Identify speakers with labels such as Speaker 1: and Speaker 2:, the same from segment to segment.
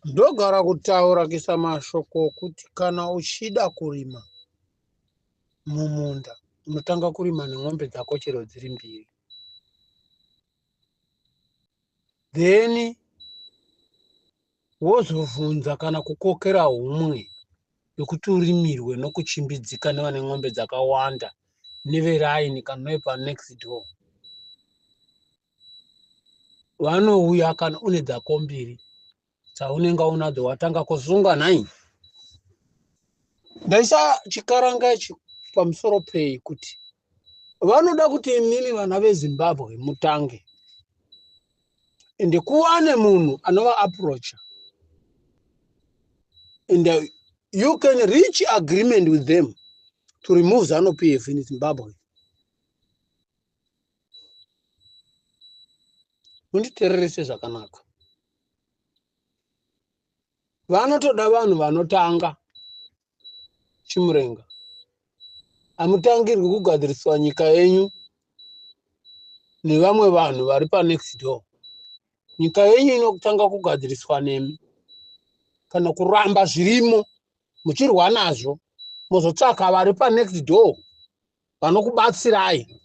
Speaker 1: Ndogara kutaura kisa mashoko kuti kana uchida kurima mumunda unotanga kurima nemombe dzako chero dziri mbiri, then wozovhunza kana kukokera humwe yekuti urimirwe nokuchimbidzika nevane mombe dzakawanda neveraini kana nepa next door. Vanouya kana une dzako mbiri dzaunenge unadzo watanga kusunga nhai. Ndaisa chikaranga ichi pamusoro pei kuti vanoda kuti imini vana veZimbabwe mutange ende kuwane munhu anova approach and you can reach agreement with them to remove ZANU-PF in Zimbabwe. Munditererese zvakanaka. Vanotoda vanhu vanotanga chimurenga. Hamutangirwi kugadziriswa nyika yenyu nevamwe vanhu vari pa next door. Nyika yenyu inotanga kugadziriswa nemi. Kana kuramba zvirimo muchirwa nazvo muzotsvaka vari pa next door vanokubatsirai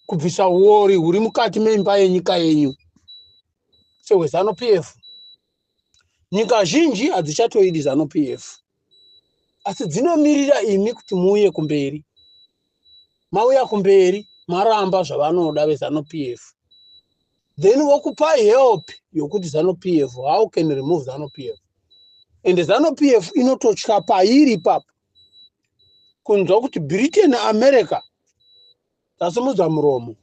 Speaker 1: kubvisa uori huri mukati memba yenyika yenyu sehweZANU-PF. Nyika zhinji hadzichatoidi ZANU-PF, asi dzinomirira imi kuti muuye kumberi. Mauya kumberi maramba zvavanoda veZANU-PF, then vokupai help yokuti ZANU-PF, how can remove ZANU-PF. And ZANU-PF inototya pairi ipapo kunzwa kuti Britain naAmerica dzasumudza muromo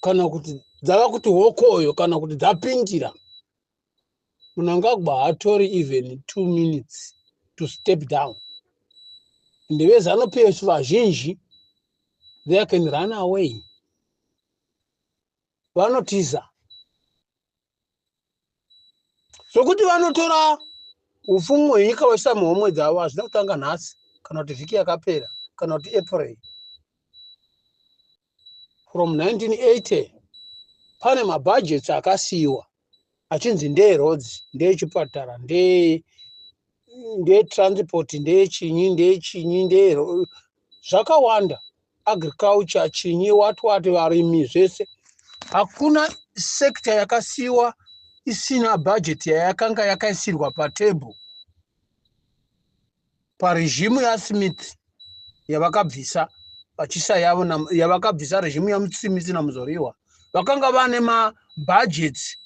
Speaker 1: kana kuti dzava kuti hokoyo kana kuti dzapindira. Mnangagwa hatori even 2 minutes to step down. Ndeve ZANU-PF vazhinji they can run away. Vanotiza sokuti vanotora ufumu hwenyika vaisa muhomwe dzavo hazvina kutanga nhasi kana kuti vhiki yakapera kana kuti April. From 1980 pane mabudgets akasiyiwa achinzi ndeeroads, ndeechipatara, ndeetransport, ndeechinyi, zvakawanda, agriculture, chinyi, wati varimi zvese. Hakuna sekta yakasiyiwa isina budget yayakanga yakaisirwa patable parejimu yaSmith yavakabvisa vachisa yavo yavakabvisa rejimu yaMutsimitsi naMuzoriwa. Vakanga vane mabudgets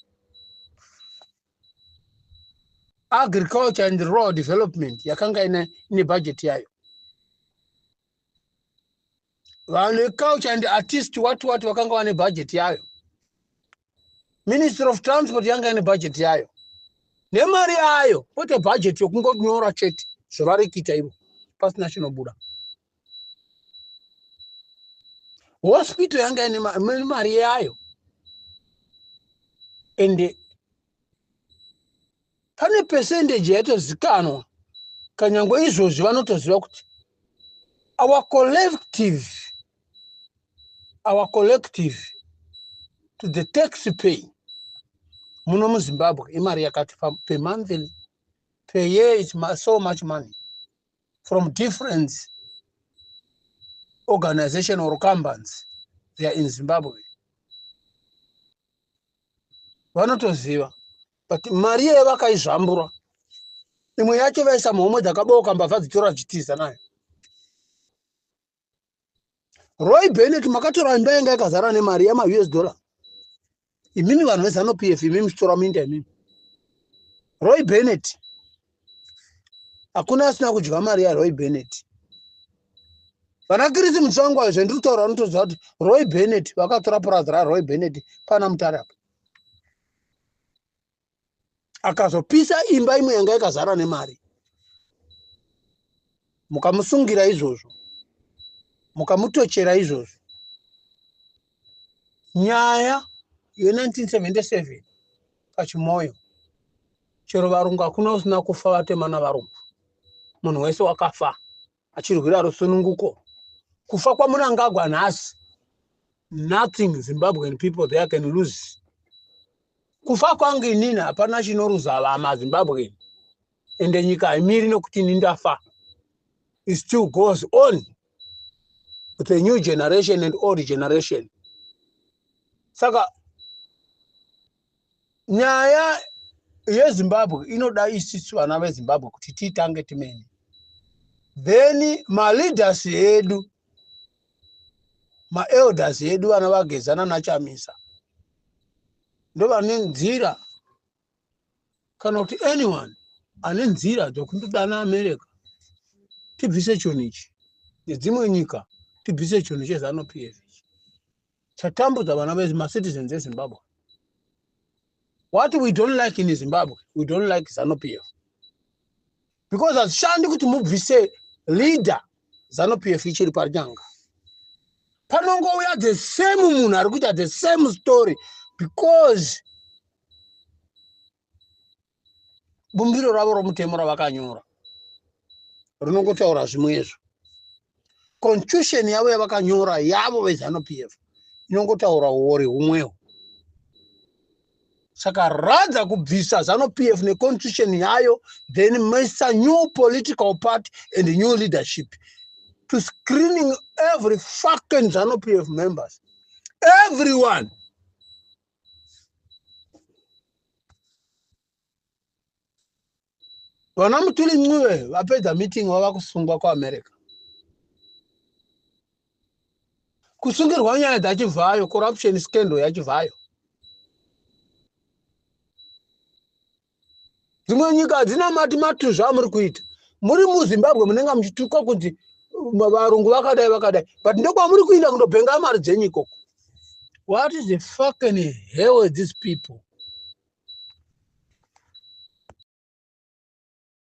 Speaker 1: agriculture and rural development yakanga ine budget yayo. Vane culture and artist wati vakanga vane budget yayo. Ministry of Transport yanga ine budget yayo. Nemari yayo pote budget yokungonyora chete zvavari kuita ivo pasina chinobuda. Hospital yanga ine mari yayo. Ende pane percentage yatozikanwa kanyangwe izvozvi vanotoziva kuti our collective to the tax pay muno muZimbabwe imari yakati per monthly, per year, it's so much money from different organization or companies they are in Zimbabwe. Vanotoziva but mari yevakaizvambura imwe yacho vaisa muhomwe dzakaboka mbavha dzitora chitiza nayo. Roy Bennett makatora imba yanga yakazara nemari yama US dollar. Imimi vanhu veZANU-PF imimi chitora minda imimi. Roy Bennett hakuna asina kudya mari yaRoy Bennett. Vana Chris Mutsvangwa zvendiri kutaura vanotoziva kuti Roy Bennett vakatora purazi raRoy Bennett pana Mutare apa. Akazopisa imba imwe yanga yakazara nemari, mukamusungira izvozvo, mukamutochera izvozvo. Nyaya ye1977 pachimoyo chero varungu hakuna usina kufa vatema navarungu. Munhu wese wakafa achirwira rusununguko. Kufa kwaMunangagwa nhasi, nothing Zimbabwean people there can lose. kufa kwangu inini hapana chinoruzava maZimbabwe ende nyika haimiri nokuti ini ndafa. It still goes on with the new generation and old generation. Saka nyaya yeZimbabwe inoda isusu vana veZimbabwe kuti titange timene. Then leaders edu, elders edu vana vagezana naChamisa ndo vane nzira kana kuti anyone ane nzira dzokundodana America tibvise chinhu ichi nedzimwe nyika tibvise chinhu cheZANU-PF chatambudza vana vecitizens eZimbabwe. What we don't like in Zimbabwe, we don't like ZANU-PF. Because hazishandi kuti mubvise leader ZANU-PF ichiri panyanga. Panongouya the same munhu ari kuita the same story because bumbiro ravo romutemo ravakanyora rinongotaura zvimwezvo. Constitution yavo yavakanyora yavo veZANU-PF inongotaura uori humwewo. Saka radza kubvisa ZANU-PF neconstitution yayo, then make a new political party and a new leadership to screening every fucking ZANU-PF members. Everyone. Vana Mutuli Ncube vapedza meeting vava kusungwa kuAmerica. Kusungirwa nyaya dzachivhayo, corruption scandal yachivhayo. Dzimwe nyika hadzina mati zvamuri kuita. Muri muZimbabwe munenge muchituka kuti varungu vakadai, but ndokwamuri kuenda kundobhenga mari dzenyu ikoko. What is the fucking hell with these people?